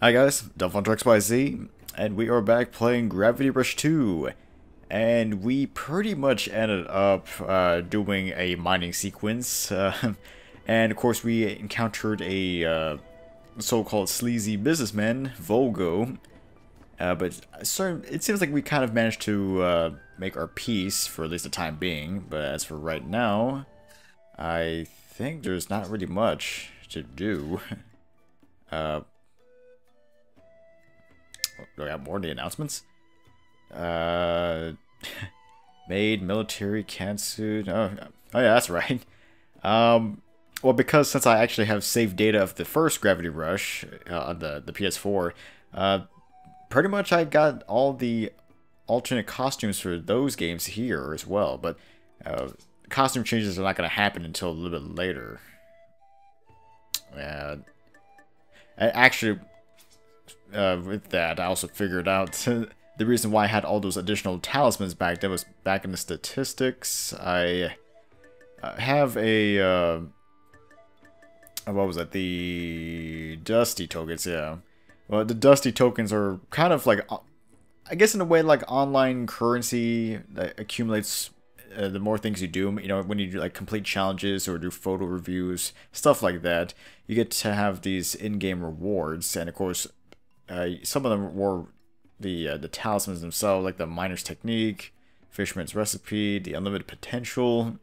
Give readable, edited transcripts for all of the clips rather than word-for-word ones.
Hi guys, DevilHunterXYZ, and we are back playing Gravity Rush 2. And we pretty much ended up doing a mining sequence. And of course we encountered a so-called sleazy businessman, Vogo. But it seems like we kind of managed to make our peace for at least the time being. But as for right now, I think there's not really much to do. Do I got more of the announcements? Made military catsuit. Oh yeah, that's right. Well, because since I actually have saved data of the first Gravity Rush on the PS4, pretty much I got all the alternate costumes for those games here as well. But costume changes are not going to happen until a little bit later. Actually. With that, I also figured out the reason why I had all those additional talismans back. That was back in the statistics. I have a what was it? The Dusty tokens. Yeah. Well, the Dusty tokens are kind of like, I guess in a way, like online currency that accumulates. The more things you do, you know, when you do like complete challenges or do photo reviews, stuff like that, you get to have these in-game rewards, and of course. Some of them were the talismans themselves, like the Miner's Technique, Fisherman's Recipe, the Unlimited Potential,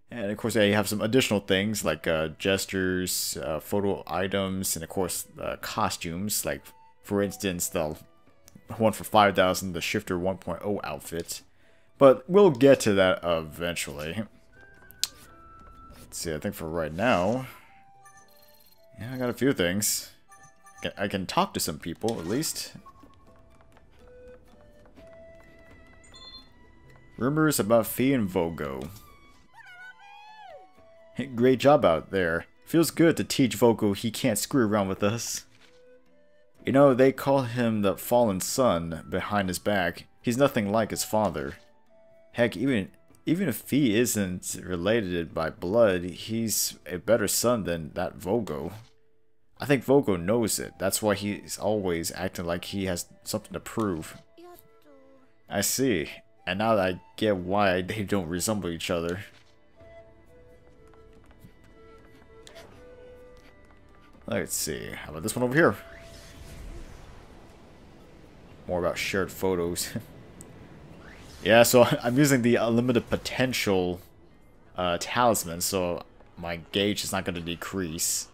and of course you have some additional things like gestures, photo items, and of course costumes, like for instance the one for 5,000, the Shifter 1.0 outfit. But we'll get to that eventually. Let's see, I think for right now, yeah, I got a few things. I can talk to some people, at least. Rumors about Fee and Vogo. Great job out there. Feels good to teach Vogo he can't screw around with us. You know, they call him the fallen son behind his back. He's nothing like his father. Heck, even if Fee isn't related by blood, he's a better son than that Vogo. I think Vogo knows it. That's why he's always acting like he has something to prove. I see. And now that I get why they don't resemble each other. Let's see. How about this one over here? More about shared photos. Yeah, so I'm using the Unlimited Potential talisman, so my gauge is not going to decrease.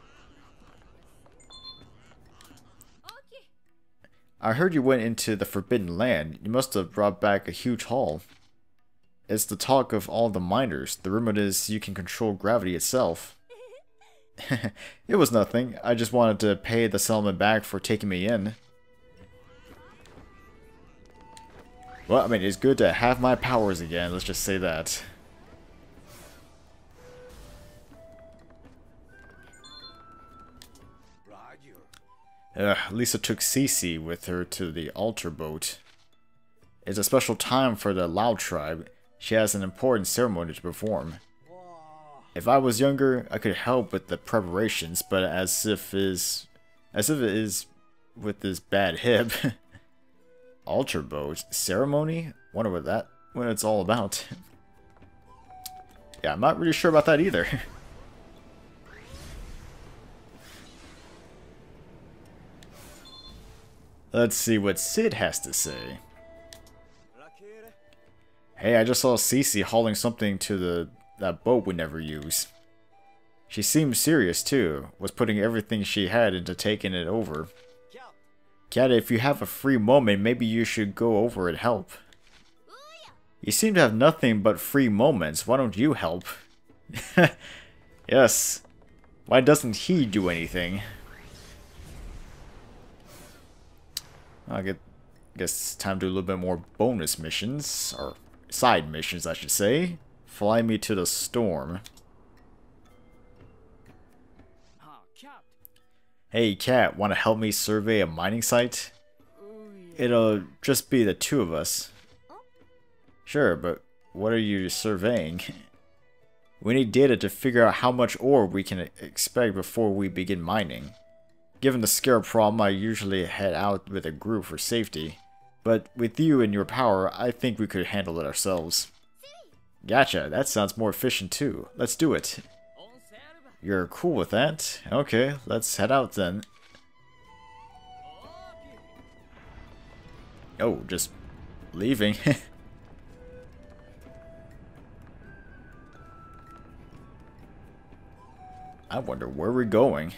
I heard you went into the Forbidden Land. You must have brought back a huge haul. It's the talk of all the miners. The rumor is you can control gravity itself. It was nothing. I just wanted to pay the settlement back for taking me in. Well, I mean, it's good to have my powers again. Let's just say that. Lisa took Cece with her to the altar boat. It's a special time for the Lao tribe. She has an important ceremony to perform. If I was younger, I could help with the preparations, but as if it is with this bad hip. Altar boat ceremony? Wonder what it's all about. Yeah, I'm not really sure about that either. Let's see what Sid has to say. Hey, I just saw Cece hauling something to that boat we never use. She seemed serious too, was putting everything she had into taking it over. Kat, if you have a free moment, maybe you should go over and help. You seem to have nothing but free moments, why don't you help? Yes, why doesn't he do anything? I guess it's time to do a little bit more bonus missions, or side missions I should say. Fly me to the storm. Hey Kat, want to help me survey a mining site? It'll just be the two of us. Sure, but what are you surveying? We need data to figure out how much ore we can expect before we begin mining. Given the scarab problem, I usually head out with a group for safety. But with you and your power, I think we could handle it ourselves. Gotcha, that sounds more efficient too. Let's do it. You're cool with that? Okay, let's head out then. Oh, just leaving. I wonder where we're going.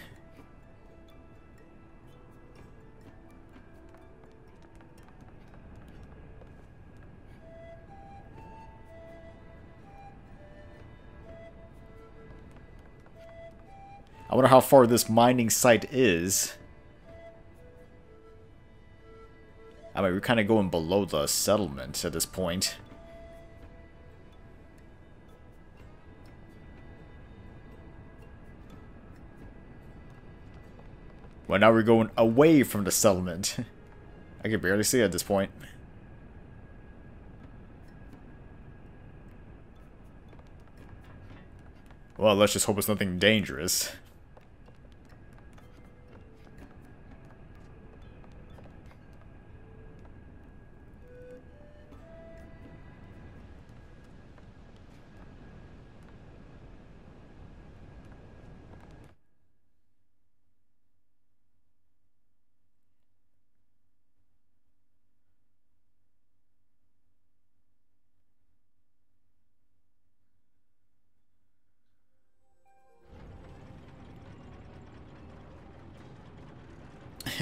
I wonder how far this mining site is. I mean, we're kind of going below the settlement at this point. Well, now we're going away from the settlement. I can barely see it at this point. Well, let's just hope it's nothing dangerous.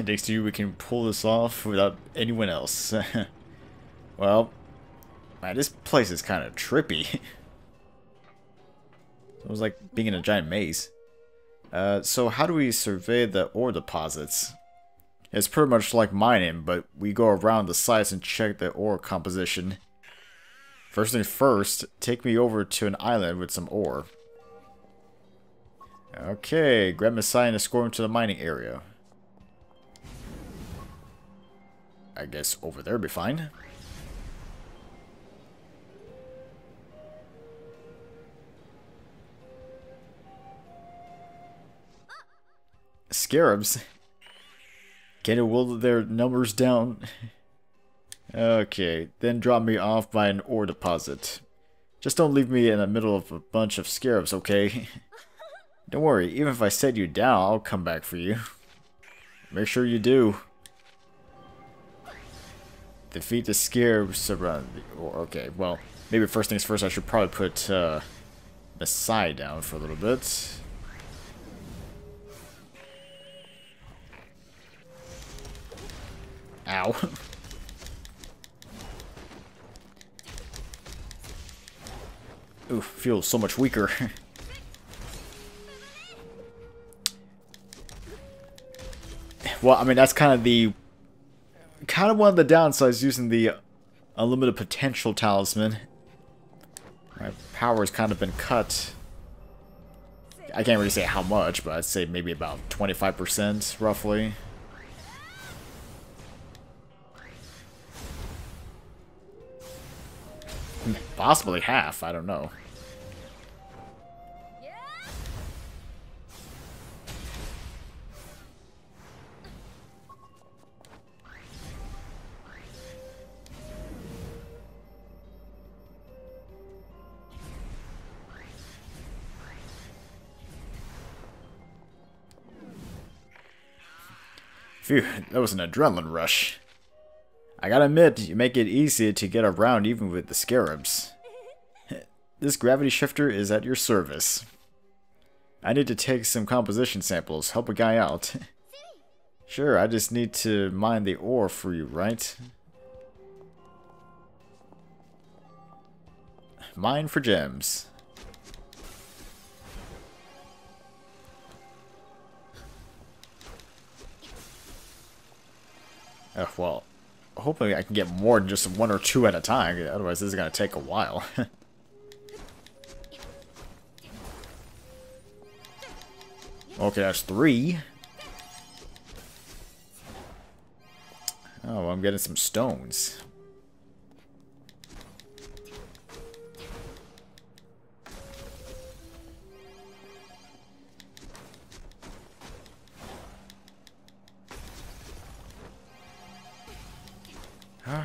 Thanks to you, we can pull this off without anyone else. Well, man, this place is kind of trippy. It was like being in a giant maze. So how do we survey the ore deposits? It's pretty much like mining, but we go around the sites and check the ore composition. First thing first, take me over to an island with some ore. Okay, grab Misai and escort him to the mining area. I guess over there would be fine. Scarabs. Can it will their numbers down? Okay, then drop me off by an ore deposit. Just don't leave me in the middle of a bunch of scarabs, okay? Don't worry, even if I set you down, I'll come back for you. Make sure you do. Defeat the scarabs around the ore. Okay, well, maybe first things first, I should probably put Misai down for a little bit. Ow. Ooh, feels so much weaker. Well, I mean, that's kind of one of the downsides using the unlimited potential talisman. My power has kind of been cut. I can't really say how much, but I'd say maybe about 25% roughly. Possibly half, I don't know. Phew, that was an adrenaline rush. I gotta admit, you make it easier to get around even with the scarabs. This gravity shifter is at your service. I need to take some composition samples, help a guy out. Sure, I just need to mine the ore for you, right? Mine for gems. Well, hopefully I can get more than just one or two at a time, otherwise this is going to take a while. Okay, that's 3. Oh, I'm getting some stones.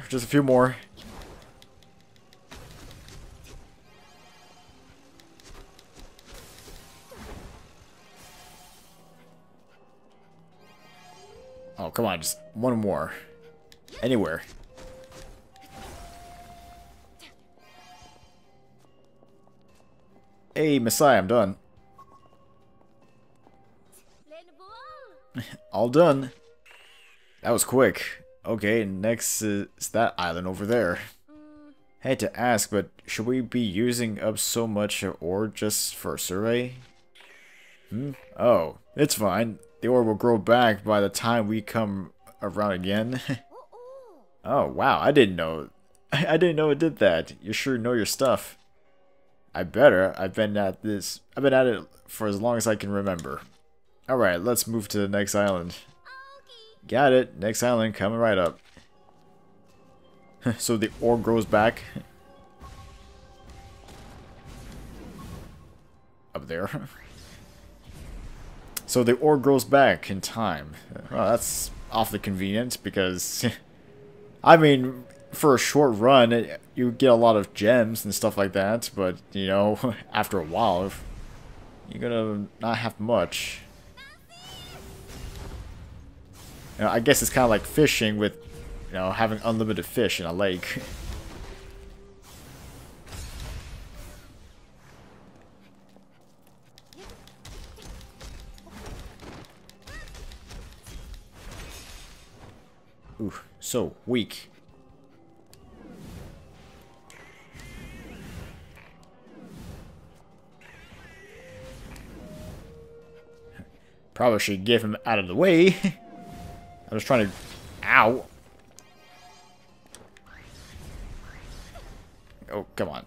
Just a few more. Oh, come on, just one more. Anywhere. Hey, Misai, I'm done. All done. That was quick. Okay, next is that island over there. Hate to ask, but should we be using up so much ore just for a survey? Oh, it's fine. The ore will grow back by the time we come around again. Oh, wow, I didn't know. I didn't know it did that. You sure know your stuff. I better. I've been at it for as long as I can remember. Alright, let's move to the next island. Got it. Next island coming right up. So the ore grows back. Up there. So the ore grows back in time. Well, that's awfully convenient because... I mean, for a short run, you get a lot of gems and stuff like that. But, you know, after a while, you're gonna not have much. You know, I guess it's kind of like fishing with, you know, having unlimited fish in a lake. Ooh, so weak. Probably should get him out of the way. I was trying to... Ow! Oh, come on.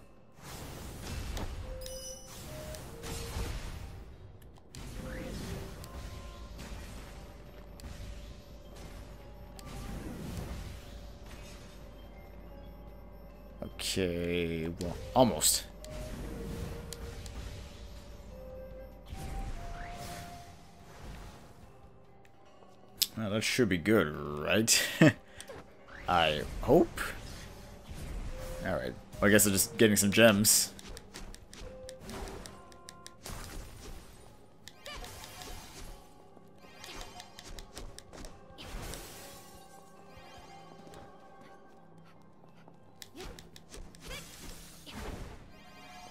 Okay, well, almost. Well, that should be good, right? I hope. Alright. Well, I guess I'm just getting some gems.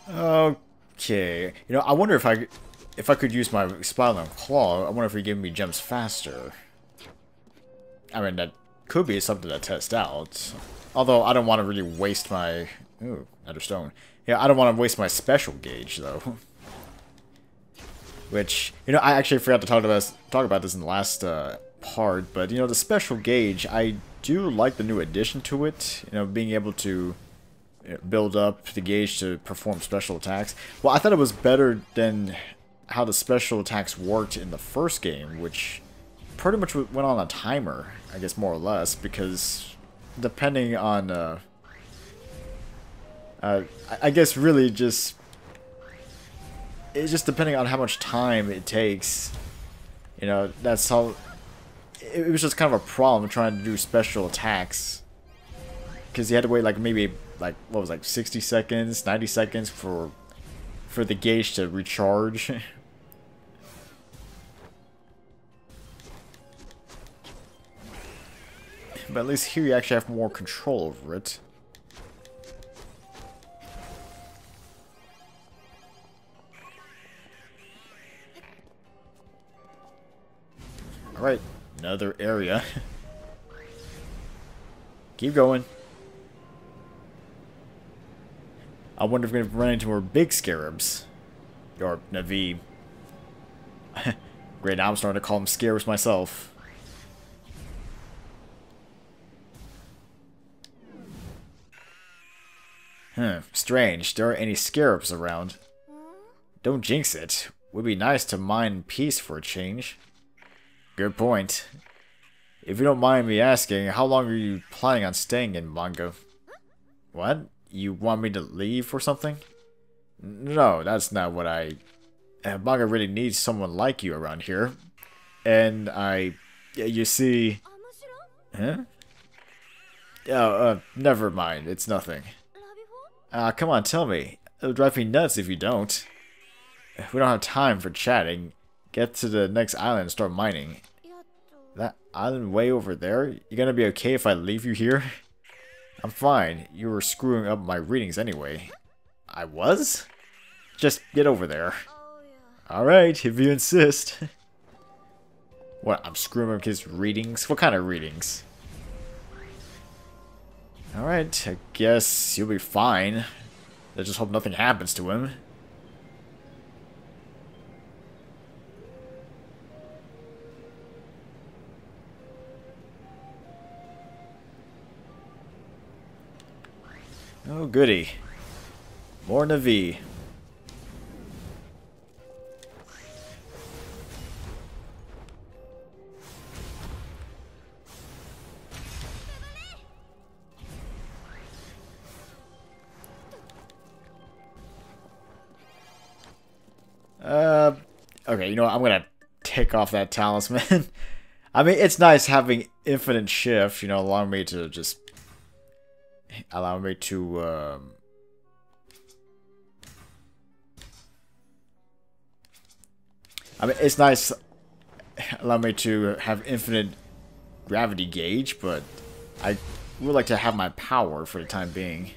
Okay. You know, I wonder if I could use my Spiral Claw. I wonder if it give me gems faster. I mean, that could be something to test out. Although, I don't want to really waste my... Ooh, another stone. Yeah, I don't want to waste my special gauge, though. Which, you know, I actually forgot to talk about this in the last part. But, you know, the special gauge, I do like the new addition to it. You know, being able to build up the gauge to perform special attacks. Well, I thought it was better than how the special attacks worked in the first game, which... pretty much went on a timer, I guess, more or less, because depending on, I guess really just, it's just depending on how much time it takes, you know, that's how, it was just kind of a problem trying to do special attacks, because you had to wait like maybe, like, what was it, like 60 seconds, 90 seconds for the gauge to recharge. But at least here you actually have more control over it. Alright, another area. Keep going. I wonder if we're going to run into more big scarabs. Or Navi. Great, now I'm starting to call them scarabs myself. Strange. There aren't any scarabs around. Don't jinx it. Would be nice to mine in peace for a change. Good point. If you don't mind me asking, how long are you planning on staying in Manga? What? You want me to leave or something? No, that's not what I... Manga really needs someone like you around here. And you see... Huh? Never mind. It's nothing. Come on, tell me. It'll drive me nuts if you don't. We don't have time for chatting. Get to the next island and start mining. That island way over there? You gonna be okay if I leave you here? I'm fine. You were screwing up my readings anyway. I was? Just get over there. Alright, if you insist. What, I'm screwing up his readings? What kind of readings? Alright, I guess you'll be fine. I just hope nothing happens to him. Oh, goody. More Navi. Okay, you know what? I'm gonna take off that talisman. I mean, it's nice having infinite shift, you know, allowing me to just... Allow me to, I mean, it's nice allow me to have infinite gravity gauge, but I would like to have my power for the time being.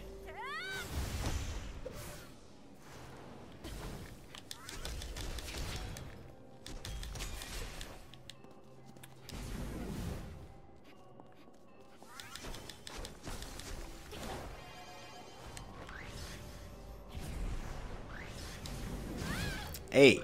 Hey.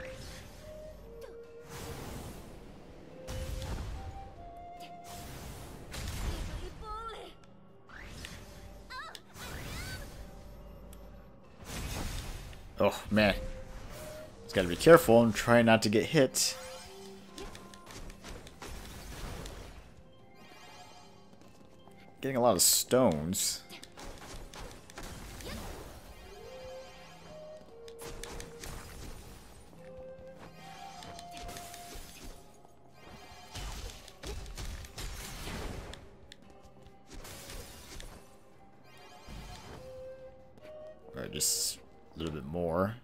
Oh, man. Just gotta be careful and try not to get hit. Getting a lot of stones. Alright, just a little bit more.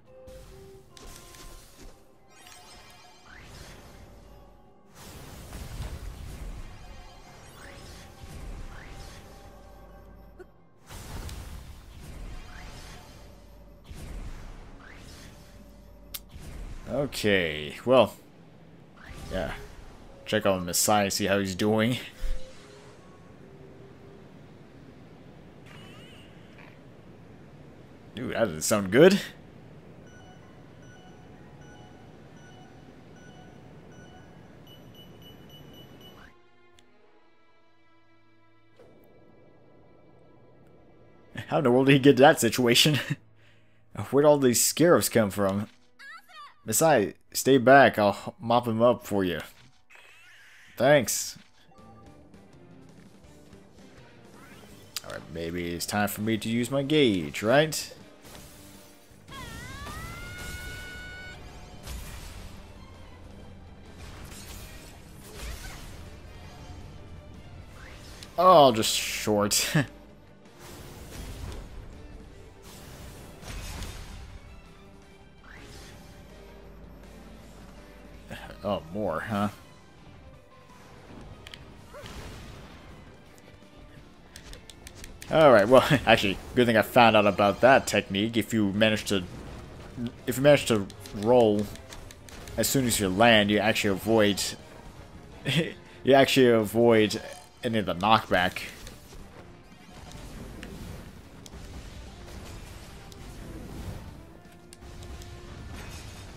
Okay, well, yeah. Check out Misai, see how he's doing. Dude, that doesn't sound good. How in the world did he get to that situation? Where'd all these scarabs come from? Misai, stay back. I'll mop him up for you. Thanks. Alright, maybe it's time for me to use my gauge, right? Oh, just short. Oh, more, huh? Alright, well, actually, good thing I found out about that technique. If you manage to roll as soon as you land, you actually avoid any of the knockback.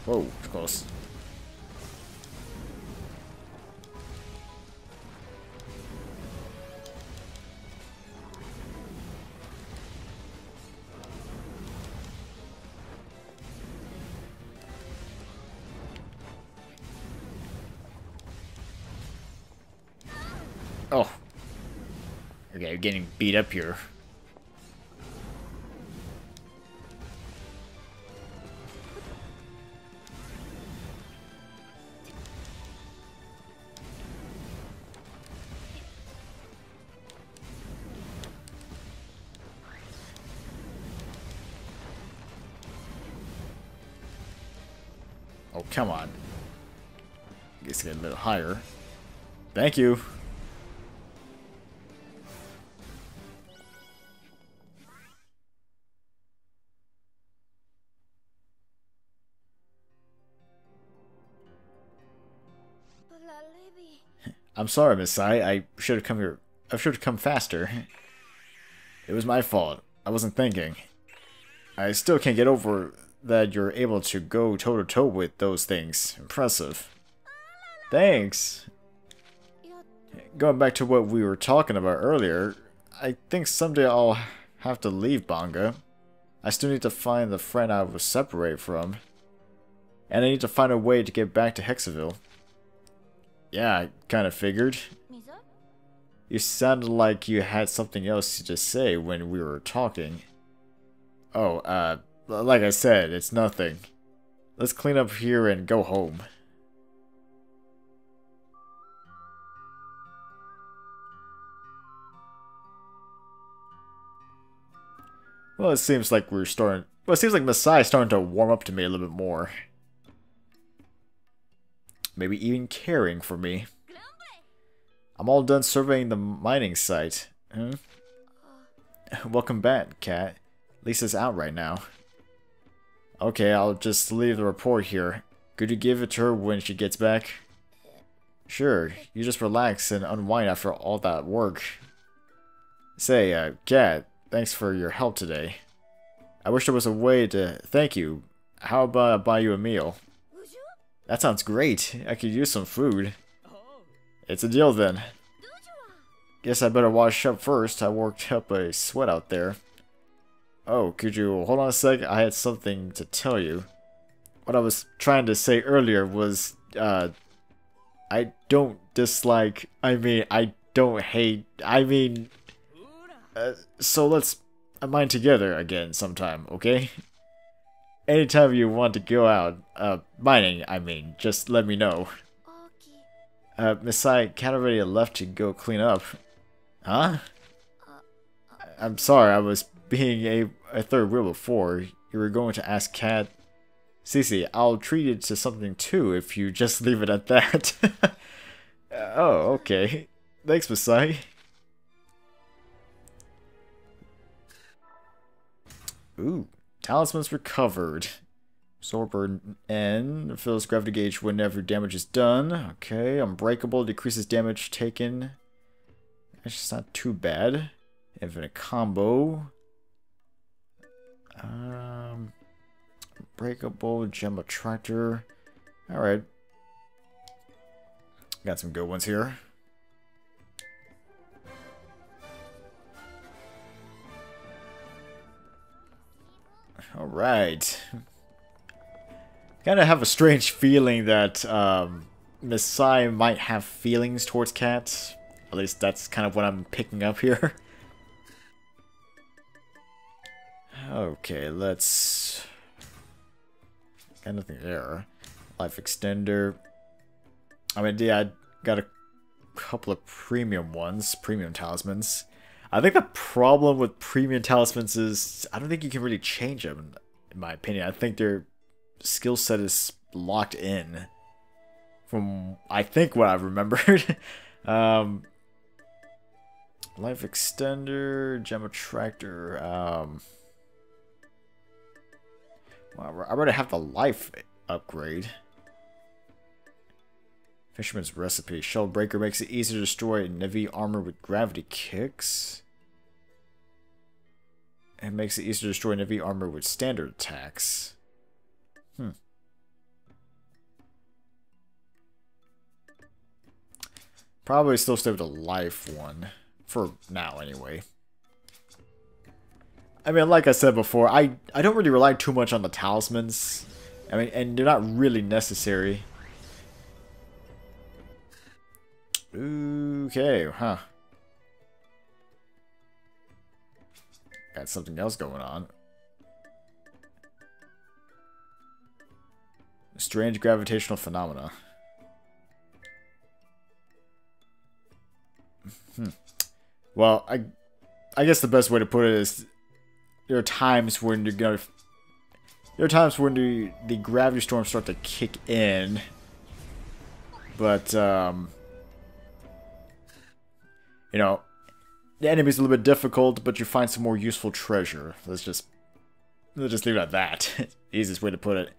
Whoa, close. Oh. Okay, you're getting beat up here. Oh, come on. I guess get a little higher. Thank you. I'm sorry, Misai. I should have come here. I should have come faster. It was my fault. I wasn't thinking. I still can't get over that you're able to go toe-to-toe with those things. Impressive. Thanks. Going back to what we were talking about earlier, I think someday I'll have to leave Banga. I still need to find the friend I was separated from. And I need to find a way to get back to Hexaville. Yeah, I kind of figured. You sounded like you had something else to say when we were talking. Oh, like I said, it's nothing. Let's clean up here and go home. Well, it seems like we're starting... Well, it seems like Misai is starting to warm up to me a little bit more. Maybe even caring for me. I'm all done surveying the mining site. Huh? Welcome back, Cat. Lisa's out right now. Okay, I'll just leave the report here. Could you give it to her when she gets back? Sure, you just relax and unwind after all that work. Say, Cat, thanks for your help today. I wish there was a way to thank you. How about I buy you a meal? That sounds great. I could use some food. It's a deal then. Guess I better wash up first. I worked up a sweat out there. Oh, could you hold on a sec? I had something to tell you. What I was trying to say earlier was, I don't dislike, I don't hate, so let's mine together again sometime, okay? Anytime you want to go out, mining, just let me know. Misai, Cat already left to go clean up. Huh? I'm sorry, I was being a third wheel before. You were going to ask Cat. Cece, I'll treat it to something too if you just leave it at that. Oh, okay. Thanks, Misai. Ooh, Talisman's recovered. Absorber N fills gravity gauge whenever damage is done. Okay, Unbreakable decreases damage taken. That's just not too bad. Infinite combo. Unbreakable, Gem Attractor. Alright. Got some good ones here. Alright. Kind of have a strange feeling that Misai might have feelings towards Cat. At least that's kind of what I'm picking up here. Okay, let's... Got nothing there. Life Extender. Yeah, I got a couple of premium ones. Premium talismans. I think the problem with premium talismans is I don't think you can really change them, in my opinion. I think their skill set is locked in. From, I think, what I've remembered. Life Extender, Gem Attractor. Well, I already have the life upgrade. Fisherman's Recipe. Shell Breaker makes it easier to destroy Navy armor with gravity kicks. It makes it easier to destroy Navy armor with standard attacks. Probably still stay with the life one. For now, anyway. Like I said before, I don't really rely too much on the talismans. And they're not really necessary. Okay, huh. Got something else going on. Strange gravitational phenomena. Well, I guess the best way to put it is there are times when you're gonna There are times when the gravity storms start to kick in, but you know, the enemy's a little bit difficult, but you find some more useful treasure. Let's just leave it at that. Easiest way to put it.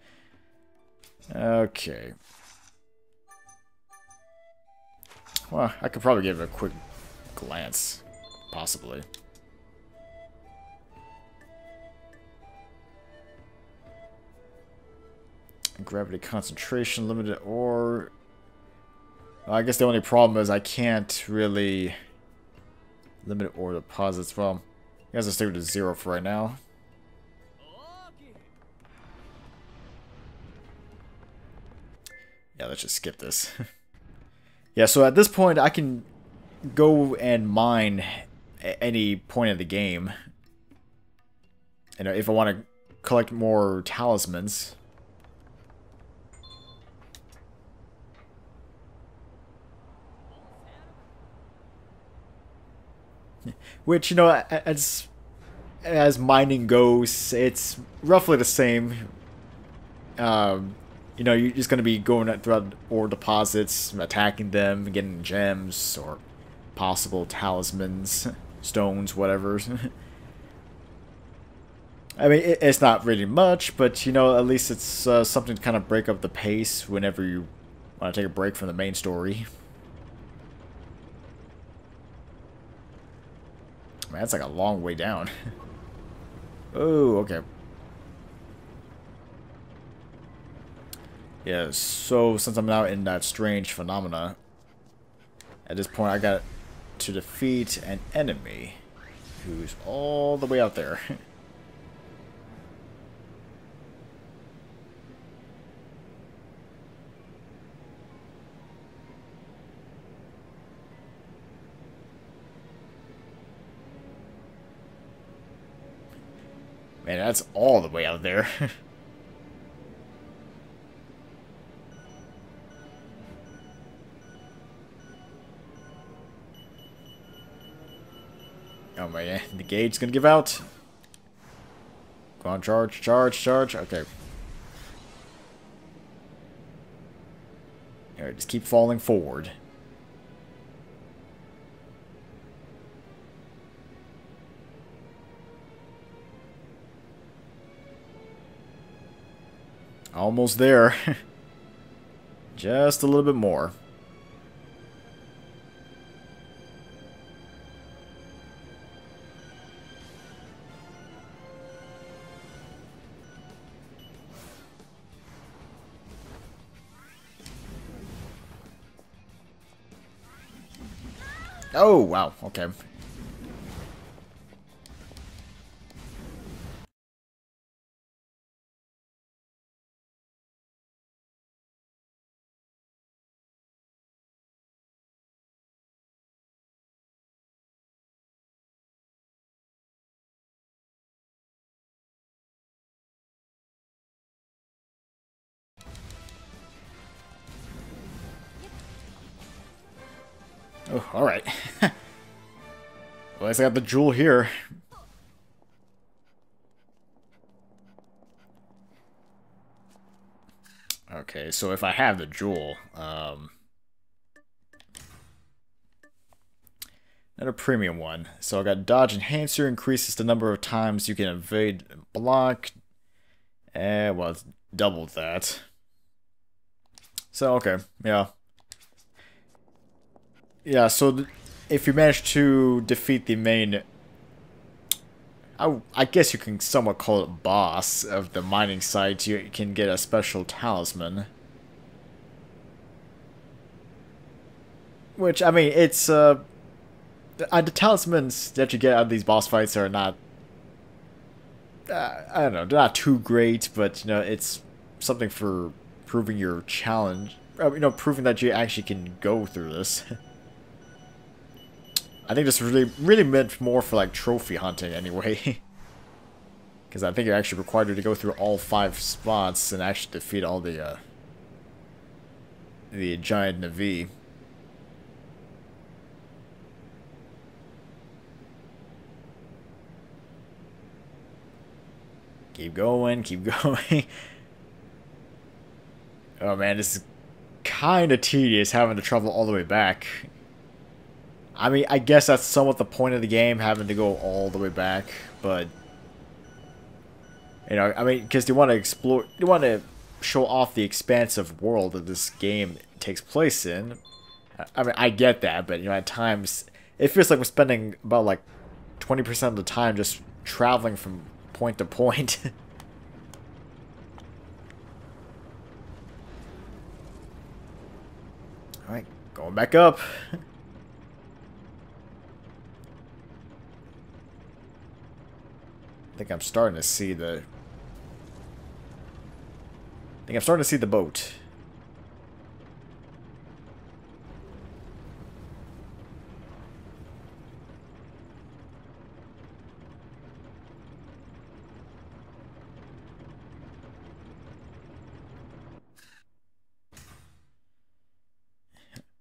Okay. Well, I could probably give it a quick glance, possibly. Gravity concentration limited, or I guess the only problem is I can't really limit ore deposits. Well, I guess I'll stick with 0 for right now. Yeah, let's just skip this. Yeah, so at this point I can go and mine at any point of the game. You know, if I want to collect more talismans. Which, you know, as mining goes, it's roughly the same. You know, you're just going to be going throughout ore deposits, attacking them, getting gems, or possible talismans, stones, whatever. I mean, it's not really much, but, you know, at least it's something to kind of break up the pace whenever you want to take a break from the main story. Man, that's like a long way down. Oh, okay. Yeah, so since I'm now in that strange phenomena, at this point I got to defeat an enemy who's all the way out there. Man, that's all the way out there. Oh man, the gate's gonna give out. Go on, charge, charge, charge. Okay. Alright, just keep falling forward. Almost there. Just a little bit more. Oh, wow. Okay. Oh, alright. Well, at least I got the jewel here. Okay, so if I have the jewel, another premium one. So I got Dodge Enhancer, increases the number of times you can evade and block. Well, it's doubled that. So, okay, yeah. Yeah, so if you manage to defeat the main... I guess you can somewhat call it boss of the mining site, you can get a special talisman. Which, I mean, it's, the talismans that you get out of these boss fights are not... I don't know, they're not too great, but, you know, it's something for proving your challenge. You know, proving that you actually can go through this. I think this is really meant more for, like, trophy hunting, anyway. Because I think it actually required you to go through all 5 spots and actually defeat all the giant Navi. Keep going, keep going. Oh man, this is kind of tedious having to travel all the way back. I mean, I guess that's somewhat the point of the game, having to go all the way back, but... You know, I mean, because you want to explore... You want to show off the expansive world that this game takes place in. I mean, I get that, but, you know, at times... It feels like we're spending about, like, 20% of the time just traveling from point to point. Alright, going back up. I think I'm starting to see the... boat.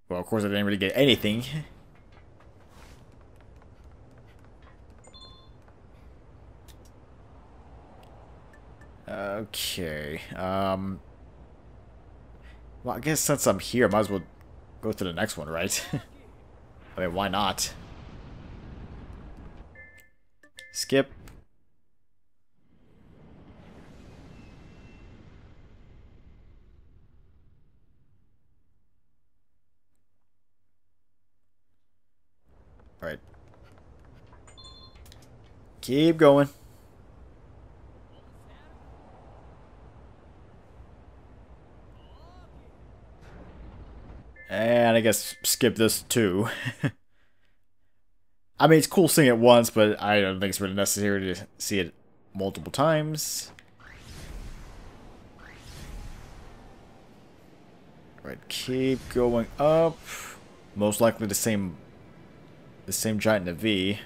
Well, of course I didn't really get anything. Okay, well, I guess since I'm here, I might as well go to the next one, right? I mean, why not? Skip. Alright. Keep going. And I guess skip this too. I mean, it's cool seeing it once, but I don't think it's really necessary to see it multiple times. Right, keep going up. Most likely the same giant in the V.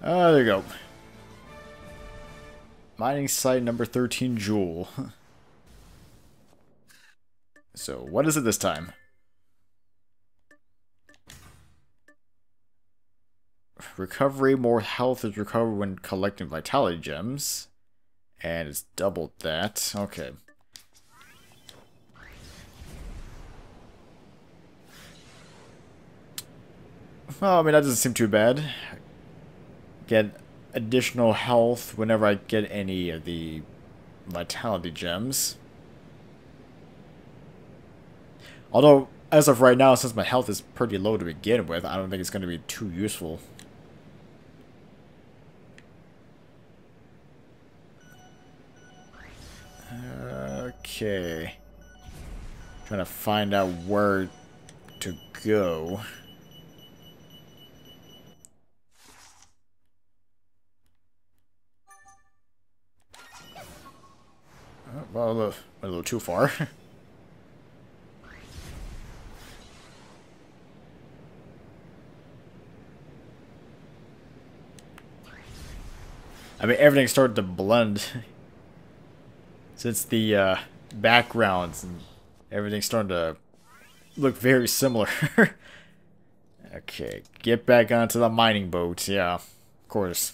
There you go. Mining site number 13 Jewel. So, what is it this time? Recovery, more health is recovered when collecting vitality gems. And it's doubled that. Okay. Well, I mean, that doesn't seem too bad. Get additional health whenever I get any of the vitality gems. Although, as of right now, since my health is pretty low to begin with, I don't think it's going to be too useful. Okay. Trying to find out where to go. Well, a little too far. I mean, everything started to blend since the backgrounds and everything's starting to look very similar. Okay, get back onto the mining boat. Yeah, of course.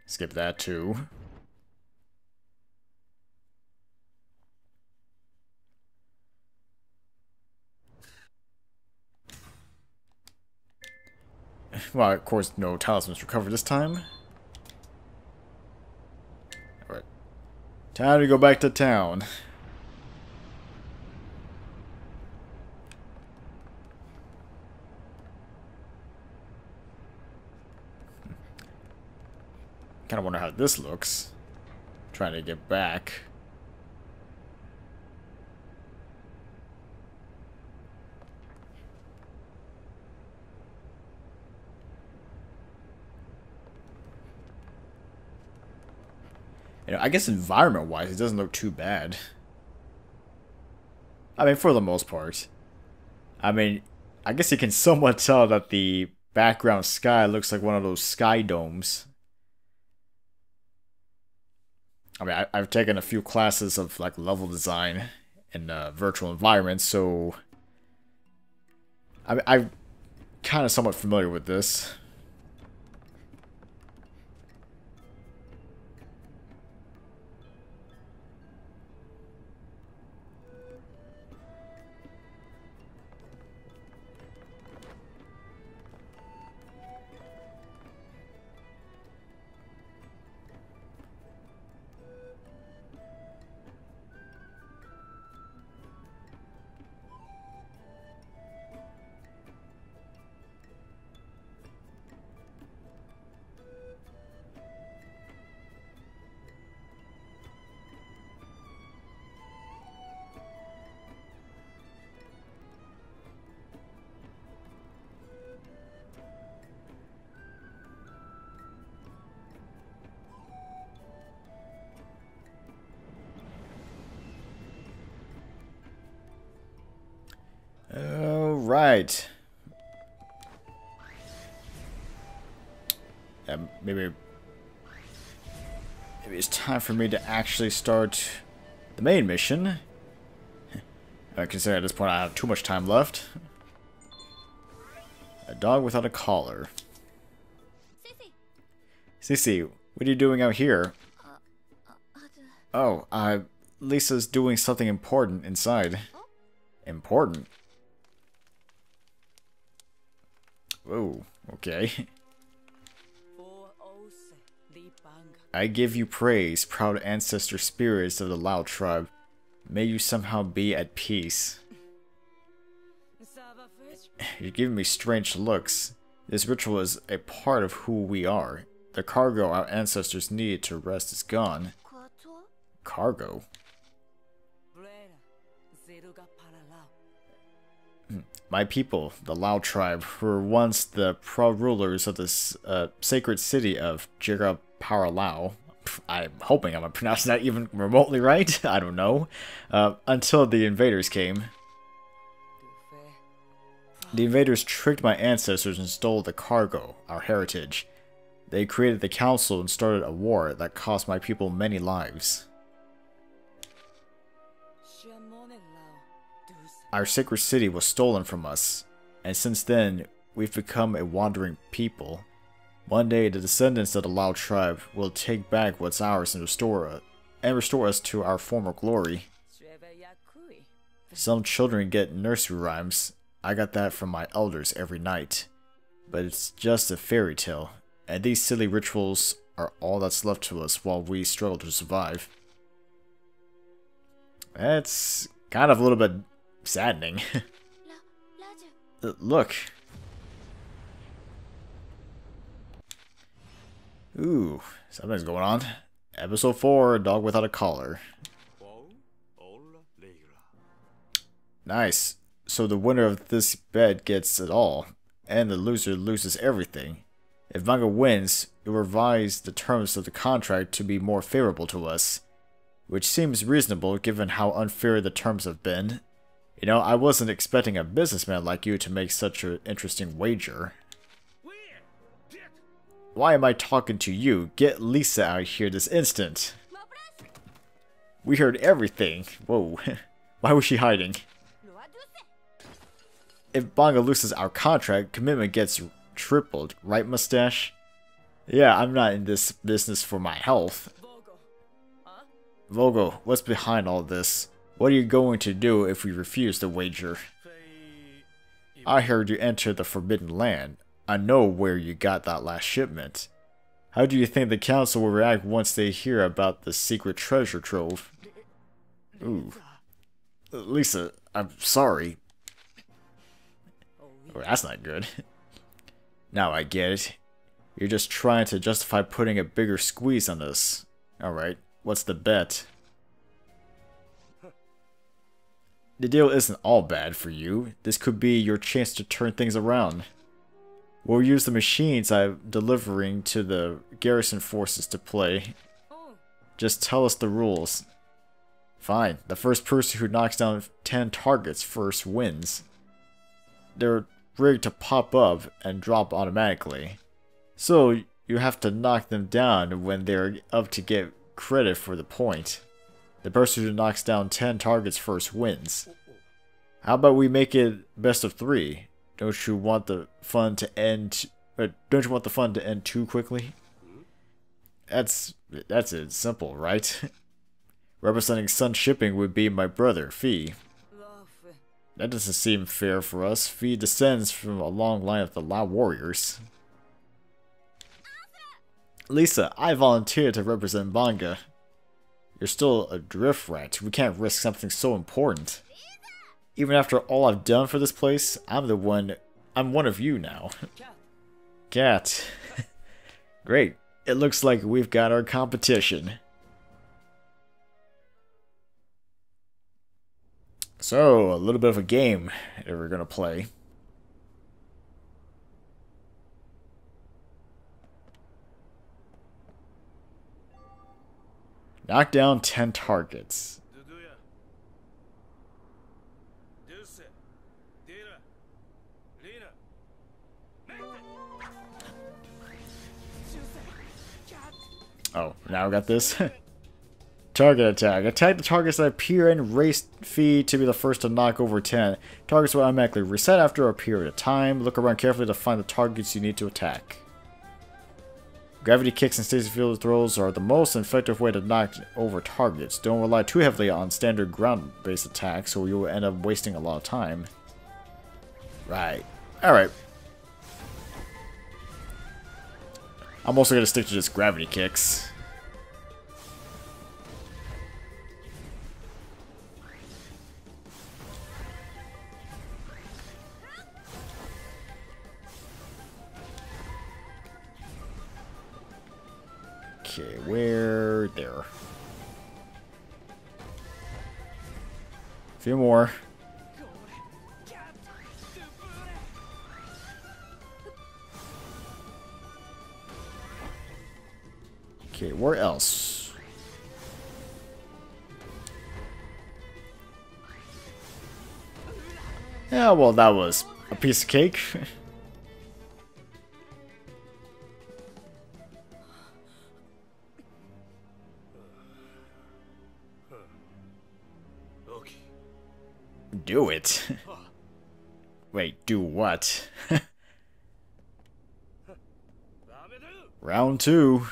Skip that too. Well, of course, no talismans recovered this time. Alright. Time to go back to town. Kind of wonder how this looks. Trying to get back. You know, I guess environment-wise, it doesn't look too bad. I mean, for the most part. I mean, I guess you can somewhat tell that the background sky looks like one of those sky domes. I mean, I've taken a few classes of like level design in virtual environments, so I mean, I'm kind of somewhat familiar with this. Alright. Maybe it's time for me to actually start the main mission. I consider at this point I have too much time left. A dog without a collar. Cece, what are you doing out here? Oh, Lisa's doing something important inside. Important? Whoa, okay. I give you praise, proud ancestor spirits of the Lao tribe. May you somehow be at peace. You're giving me strange looks. This ritual is a part of who we are. The cargo our ancestors needed to rest is gone. Cargo? My people, the Lao tribe, were once the proud rulers of this sacred city of Jiraparalao. I'm hoping I'm pronouncing that even remotely right. I don't know. Until the invaders came. The invaders tricked my ancestors and stole the cargo, our heritage. They created the council and started a war that cost my people many lives. Our sacred city was stolen from us, and since then, we've become a wandering people. One day, the descendants of the Lao tribe will take back what's ours and restore us to our former glory. Some children get nursery rhymes. I got that from my elders every night. But it's just a fairy tale, and these silly rituals are all that's left to us while we struggle to survive. That's kind of a little bit saddening. Look. Ooh, something's going on. Episode 4, Dog Without a Collar. Nice. So the winner of this bet gets it all, and the loser loses everything. If Vogo wins, it will revise the terms of the contract to be more favorable to us, which seems reasonable given how unfair the terms have been. You know, I wasn't expecting a businessman like you to make such an interesting wager. Why am I talking to you? Get Lisa out here this instant. We heard everything. Whoa. Why was she hiding? If Vogo loses our contract, commitment gets tripled, right, Mustache? Yeah, I'm not in this business for my health. Vogo, what's behind all this? What are you going to do if we refuse the wager? I heard you entered the Forbidden Land. I know where you got that last shipment. How do you think the council will react once they hear about the secret treasure trove? Ooh. Lisa, I'm sorry. Oh, that's not good. Now I get it. You're just trying to justify putting a bigger squeeze on us. Alright, what's the bet? The deal isn't all bad for you. This could be your chance to turn things around. We'll use the machines I'm delivering to the garrison forces to play. Just tell us the rules. Fine. The first person who knocks down 10 targets first wins. They're rigged to pop up and drop automatically. So you have to knock them down when they're up to get credit for the point. The person who knocks down 10 targets first wins. How about we make it best of 3? Don't you want the fun to end? Don't you want the fun to end too quickly? That's it. Simple, right? Representing Sun Shipping would be my brother, Fee. That doesn't seem fair for us. Fee descends from a long line of the Lao warriors. Lisa, I volunteered to represent Manga. You're still a drift rat. We can't risk something so important. Even after all I've done for this place, I'm one of you now. Cat. Great. It looks like we've got our competition. So, a little bit of a game that we're gonna play. Knock down 10 targets. Oh, now we got this. Target attack. Attack the targets that appear and race Fee to be the first to knock over 10. Targets will automatically reset after a period of time. Look around carefully to find the targets you need to attack. Gravity kicks and stasis field throws are the most effective way to knock over targets. Don't rely too heavily on standard ground-based attacks or you will end up wasting a lot of time. Right. Alright. I'm also going to stick to just gravity kicks. Okay, where? There. A few more. Okay, where else? Yeah, well, that was a piece of cake. Do it. Wait, do what? Round 2.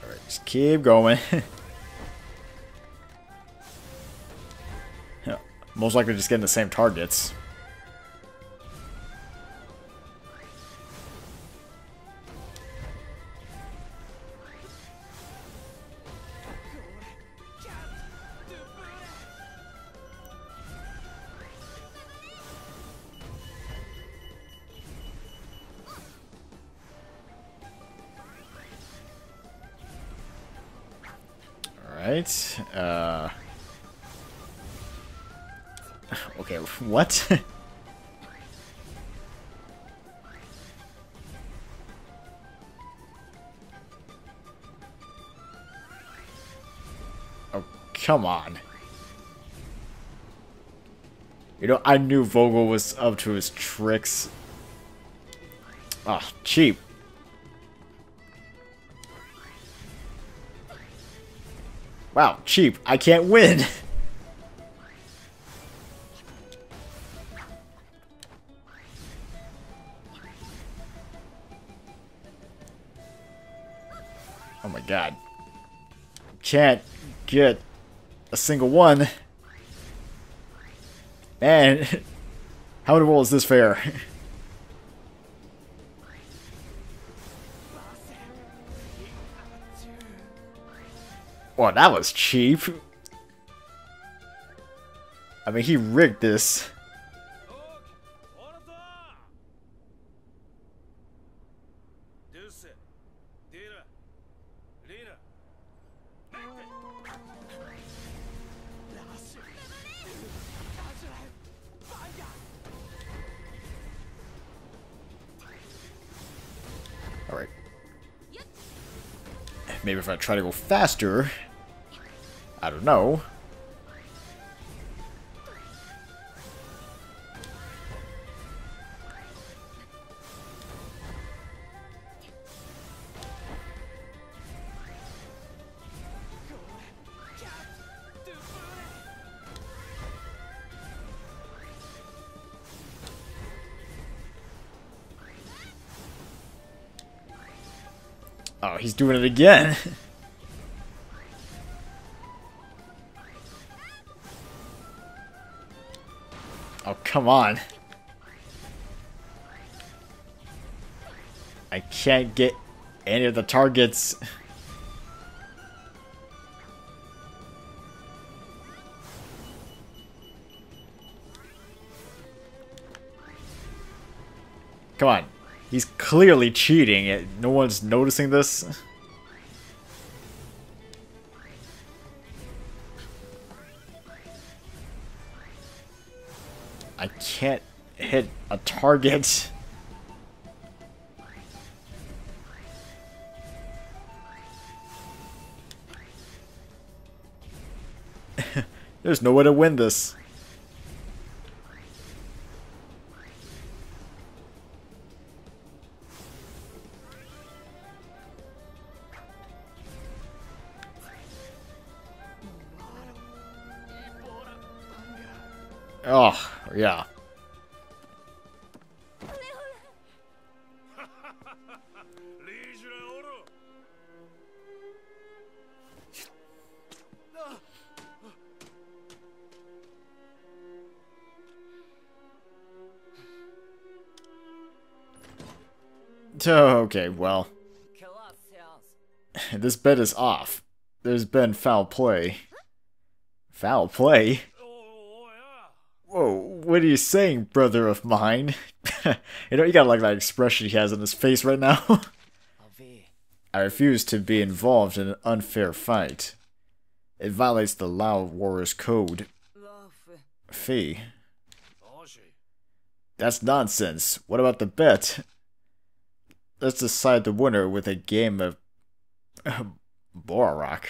Alright, just keep going. Most likely just getting the same targets. Alright, okay, what? Oh, come on. You know, I knew Vogo was up to his tricks. Ah, cheap. Wow, cheap. I can't win. Oh my god. Can't get a single one. Man, how in the world is this fair? Well, that was cheap. I mean, he rigged this. Alright. Maybe if I try to go faster. I don't know. Oh, he's doing it again. Oh, come on. I can't get any of the targets. Come on. He's clearly cheating. No one's noticing this. I can't hit a target. There's no way to win this. Oh, yeah. Okay, well. This bet is off. There's been foul play. Foul play? Whoa, what are you saying, brother of mine? You know, you got like that expression he has on his face right now. I refuse to be involved in an unfair fight. It violates the Lao Warriors Code. Fee. That's nonsense. What about the bet? Let's decide the winner with a game of Borak.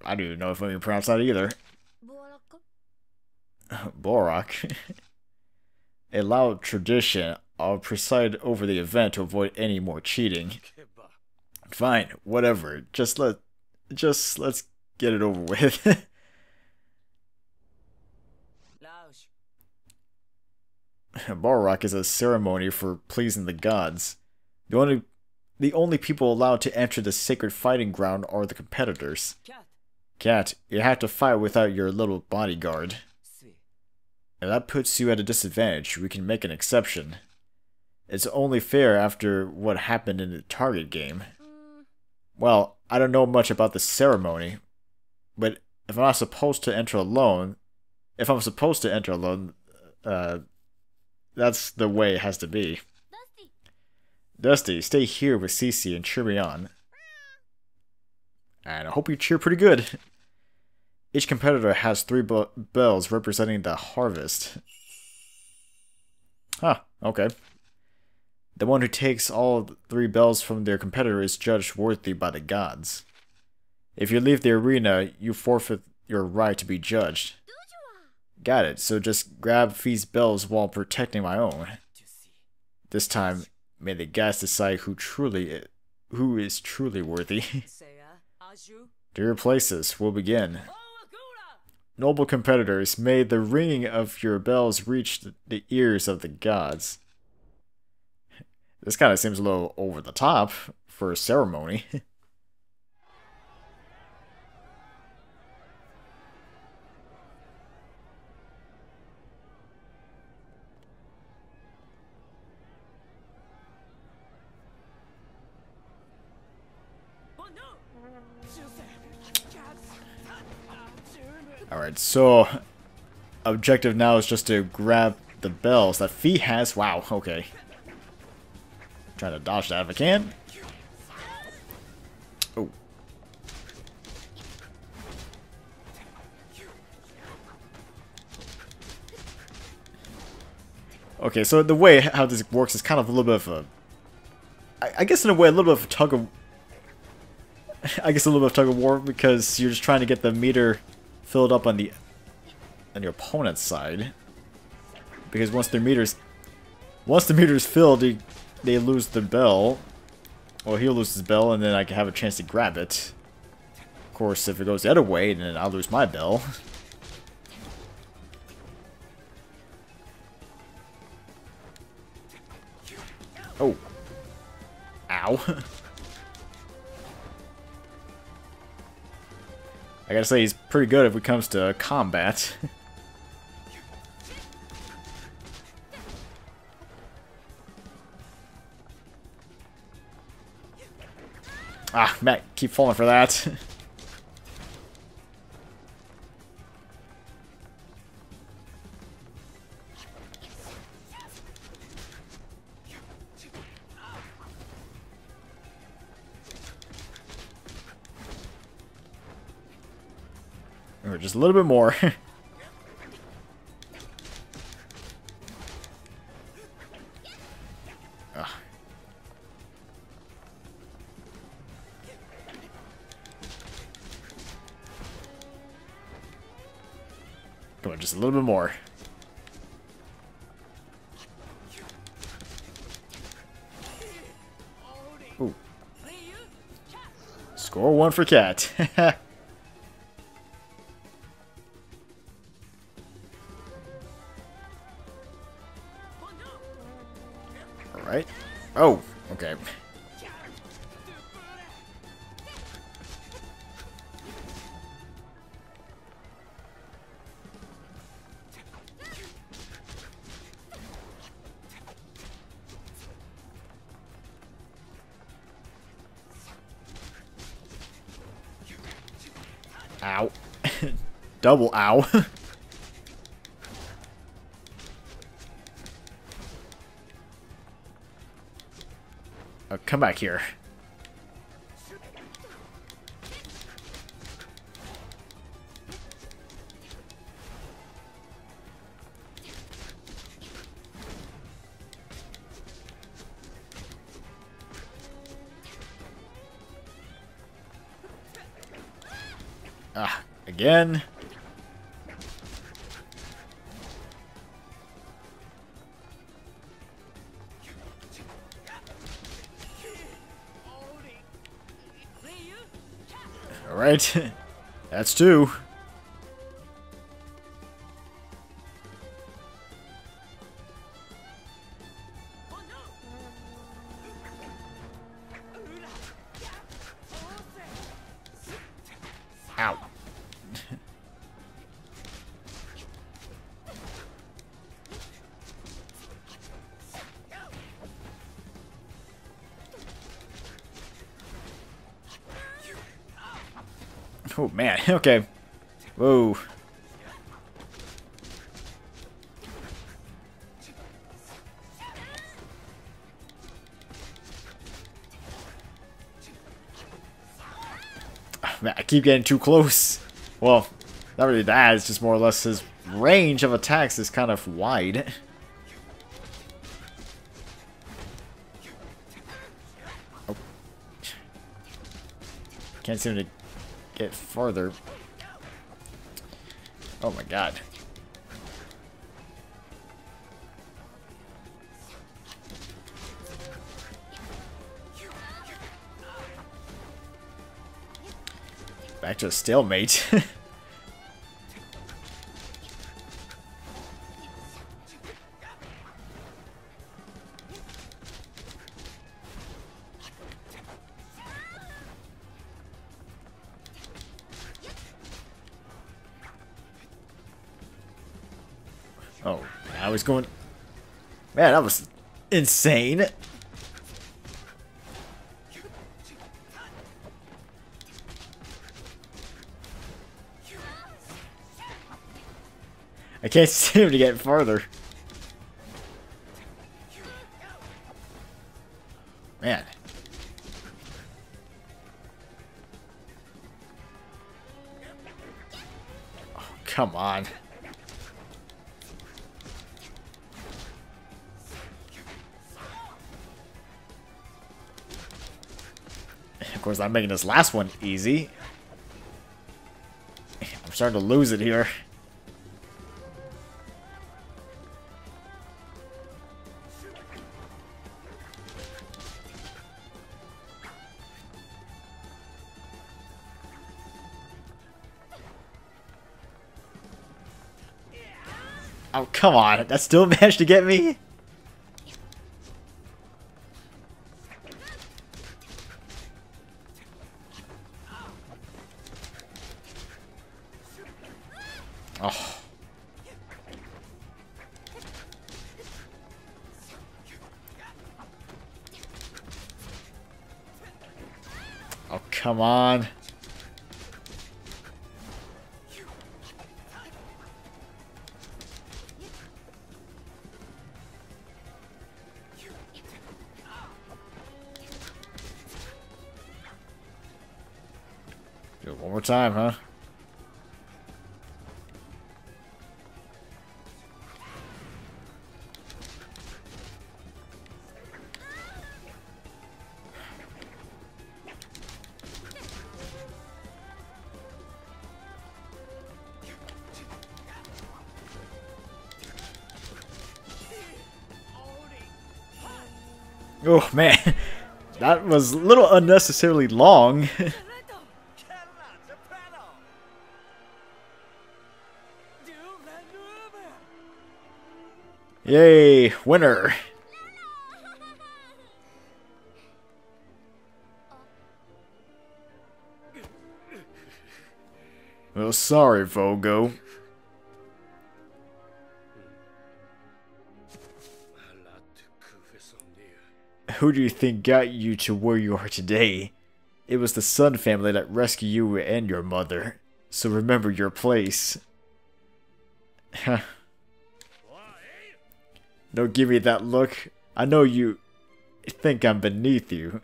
I don't even know if I can pronounce that either. Borak. A Lao tradition. I'll preside over the event to avoid any more cheating. Fine, whatever. Just let's get it over with. Borak is a ceremony for pleasing the gods. The only people allowed to enter the sacred fighting ground are the competitors. Cat, you have to fight without your little bodyguard. If that puts you at a disadvantage, we can make an exception. It's only fair after what happened in the target game. Well, I don't know much about the ceremony, but if I'm supposed to enter alone, that's the way it has to be. Dusty, stay here with Cece and cheer me on. And I hope you cheer pretty good. Each competitor has 3 bells representing the harvest. Huh, okay. The one who takes all 3 bells from their competitor is judged worthy by the gods. If you leave the arena, you forfeit your right to be judged. Got it, so just grab Fee's bells while protecting my own. This time, may the gods decide who is truly worthy. To your places, we'll begin. Noble competitors, may the ringing of your bells reach the ears of the gods. This kind of seems a little over the top for a ceremony. Alright, so objective now is just to grab the bells that Fee has. Wow, okay. Trying to dodge that if I can. Okay, so the way how this works is kind of a little bit of a... I guess in a way a little bit of a tug of... I guess a little bit of tug of war, because you're just trying to get the meter filled up on your opponent's side. Because once the meter's filled, they lose the bell. Well, he'll lose his bell, and then I can have a chance to grab it. Of course, if it goes the other way, then I'll lose my bell. Oh. Ow. I gotta say, he's pretty good if it comes to combat. Ah, Matt, keep falling for that. Or just a little bit more. Come on, just a little bit more. Ooh. Score 1 for Cat. Alright. Oh, okay. Ow. Double ow. Oh, come back here. Ah, again. Alright. That's 2. Ow. Oh man, okay. Whoa. Man, I keep getting too close. Well, not really that, it's just more or less his range of attacks is kind of wide. Oh. Can't seem to get farther. Oh my god. Back to a stalemate. Oh, I was going... Man, that was insane. I can't seem to get farther. Man. Oh, come on. course, I'm making this last one easy. I'm starting to lose it here. Oh, come on. That still managed to get me? Oh. Oh, come on. Do it one more time, huh? Oh man, that was a little unnecessarily long. Yay, winner! Well, sorry, Vogo. Who do you think got you to where you are today? It was the Sun family that rescued you and your mother. So remember your place. Don't give me that look. I know you think I'm beneath you.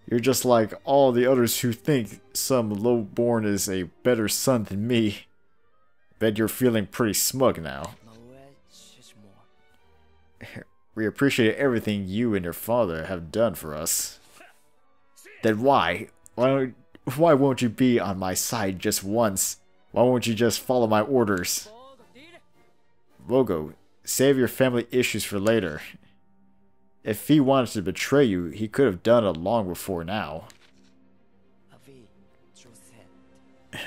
You're just like all the others who think some lowborn is a better son than me. Bet you're feeling pretty smug now. We appreciate everything you and your father have done for us. Then why won't you be on my side just once? Why won't you just follow my orders? Vogo, save your family issues for later. If he wanted to betray you, he could have done it long before now.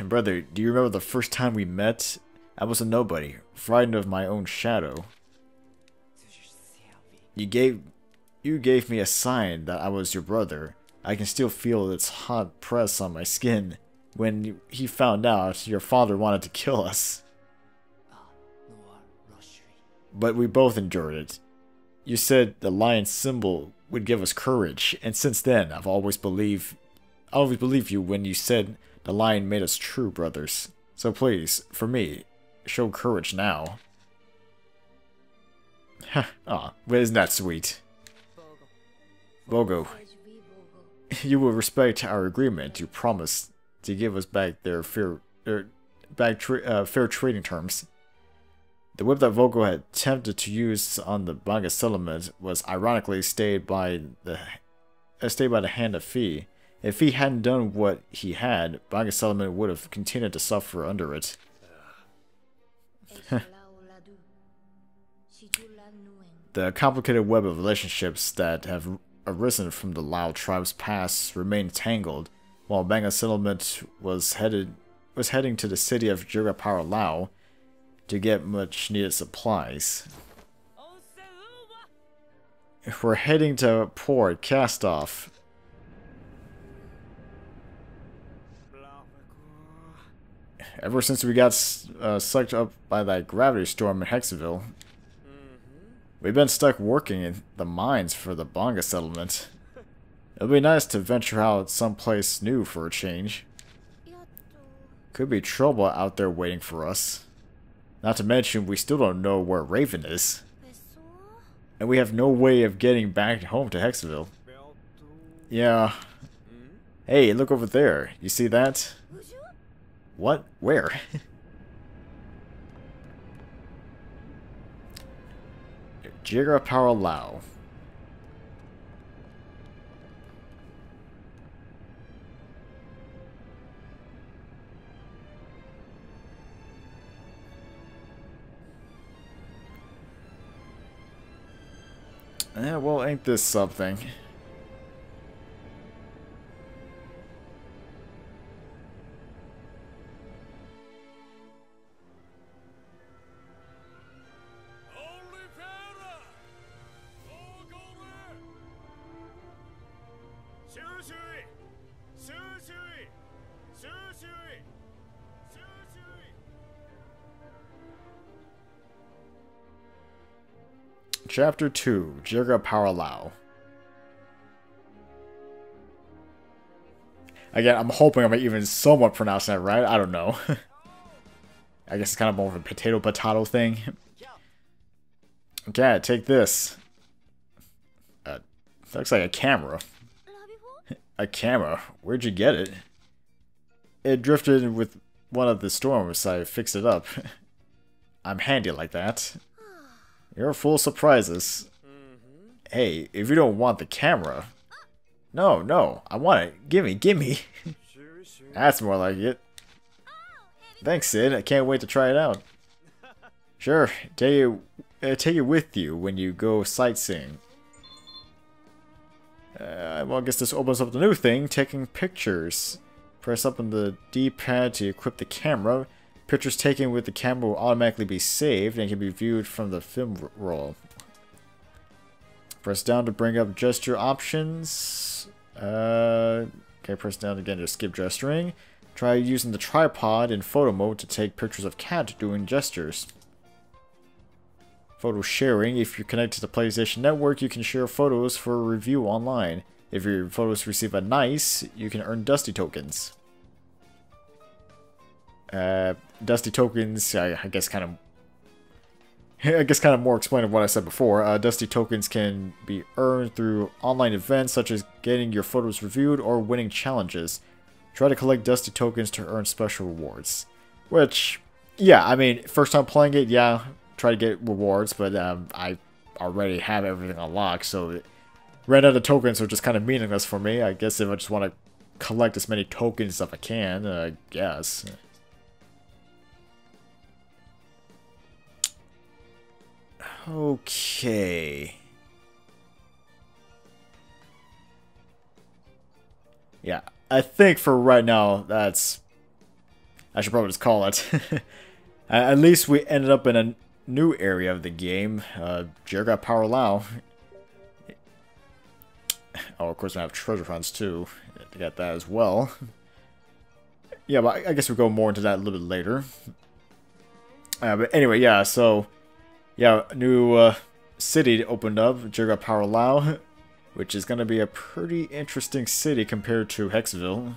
Brother, do you remember the first time we met? I was a nobody, frightened of my own shadow. You gave me a sign that I was your brother. I can still feel its hot press on my skin. When he found out, your father wanted to kill us. But we both endured it. You said the lion symbol would give us courage, and since then I've always believed you when you said the lion made us true brothers. So please, for me, show courage now. Aw, well, isn't that sweet? Vogo, you will respect our agreement. You promised to give us back their fair trading terms. The whip that Vogo had attempted to use on the Banga settlement was ironically stayed by the hand of Fee. If he hadn't done what he had, Banga settlement would have continued to suffer under it. The complicated web of relationships that have arisen from the Lao tribe's past remained tangled, while Banga settlement was heading to the city of Jurapara, Lao, to get much needed supplies. We're heading to port, cast off. Ever since we got sucked up by that gravity storm in Hexaville, we've been stuck working in the mines for the Banga settlement. It'll be nice to venture out someplace new for a change. Could be trouble out there waiting for us. Not to mention, we still don't know where Raven is. And we have no way of getting back home to Hexaville. Yeah. Hey, look over there. You see that? What? Where? Jurapara, Lao. Well, ain't this something? Chapter 2, Jirga Power Lao. Again, I'm hoping I'm even somewhat pronouncing that right. I don't know. I guess it's kind of more of a potato thing. Okay, take this. Looks like a camera. A camera? Where'd you get it? It drifted with one of the storms, so I fixed it up. I'm handy like that. You're full of surprises. Hey, if you don't want the camera... No, I want it. Gimme. That's more like it. Thanks, Sid. I can't wait to try it out. Sure, take it with you when you go sightseeing. Well, I guess this opens up the new thing, taking pictures. Press up on the D-pad to equip the camera. Pictures taken with the camera will automatically be saved and can be viewed from the film roll. Press down to bring up gesture options. Okay, press down again to skip gesturing. Try using the tripod in photo mode to take pictures of cat doing gestures. Photo sharing. If you're connected to the PlayStation Network, you can share photos for review online. If your photos receive a nice, you can earn Dusty tokens. Dusty tokens, I guess kind of more explaining what I said before. Dusty tokens can be earned through online events such as getting your photos reviewed or winning challenges. Try to collect Dusty tokens to earn special rewards. Which, yeah, I mean, first time playing it, yeah, try to get rewards, but I already have everything unlocked, so ran out of tokens are just kind of meaningless for me. I guess if I just want to collect as many tokens as I can, I guess. Okay. Yeah, I think for right now, that's... I should probably just call it. At least we ended up in a new area of the game. Jirga Power Lao. Oh, of course we have treasure hunts too. To get that as well. Yeah, but I guess we'll go more into that a little bit later. But anyway, yeah, so... Yeah, new city opened up, Jirga Power Lao, which is going to be a pretty interesting city compared to Hexville.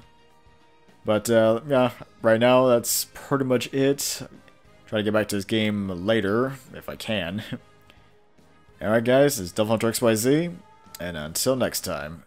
But, yeah, right now, that's pretty much it. Try to get back to this game later, if I can. Alright guys, it's DevilHunterXYZ, and until next time.